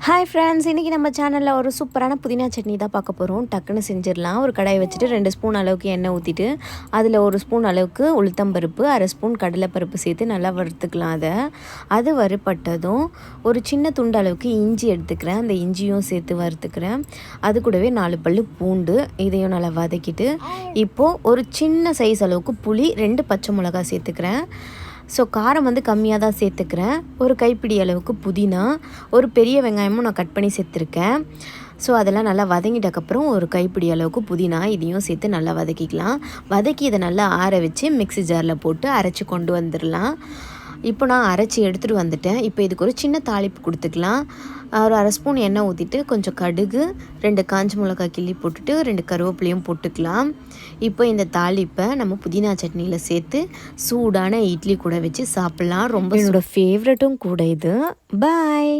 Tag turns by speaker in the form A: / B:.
A: Hi friends, இன்றைக்கி நம்ம சேனலில் ஒரு சூப்பரான புதினா சட்னி தான் பார்க்க போகிறோம். டக்குன்னு செஞ்சிடலாம். ஒரு கடாயை வச்சுட்டு 2 ஸ்பூன் அளவுக்கு எண்ணெய் ஊற்றிட்டு அதில் 1 ஸ்பூன் அளவுக்கு உளுத்தம்பருப்பு, 1/2 ஸ்பூன் கடலைப்பருப்பு சேர்த்து நல்லா வறுத்துக்கலாம். அது வறுபட்டதும் ஒரு சின்ன துண்டு அளவுக்கு இஞ்சி எடுத்துக்கிறேன். அந்த இஞ்சியும் சேர்த்து வறுத்துக்கிறேன். அது கூடவே 4 பல்லு பூண்டு, இதையும் நல்லா வதக்கிட்டு இப்போது ஒரு சின்ன சைஸ் அளவுக்கு புளி, 2 பச்சை மிளகா சேர்த்துக்கிறேன். ஸோ காரம் கம்மியாக தான் சேர்த்துக்கிறேன். ஒரு கைப்பிடி அளவுக்கு புதினா, ஒரு பெரிய வெங்காயமும் நான் கட் பண்ணி சேர்த்துருக்கேன். ஸோ அதெல்லாம் நல்லா வதங்கிட்டக்கப்புறம் ஒரு கைப்பிடி அளவுக்கு புதினா இதையும் சேர்த்து நல்லா வதக்கிக்கலாம். வதக்கி இதை நல்லா ஆற வச்சு மிக்ஸி ஜாரில் போட்டு அரைச்சி கொண்டு வந்துடலாம். இப்போ நான் அரைச்சி எடுத்துகிட்டு வந்துட்டேன். இப்போ இதுக்கு ஒரு சின்ன தாளிப்பு கொடுத்துக்கலாம். ஒரு 1/2 ஸ்பூன் எண்ணெய் ஊற்றிட்டு கொஞ்சம் கடுகு, 2 காஞ்ச மிளகாய் கிள்ளி போட்டுட்டு 2 கருவேப்பிலையும் போட்டுக்கலாம். இப்போ இந்த தாளிப்பை நம்ம புதினா சட்னியில் சேர்த்து சூடான இட்லி கூட வச்சு சாப்பிட்லாம். ரொம்ப என்னோடய ஃபேவரட்டும் கூட இது. பாய்.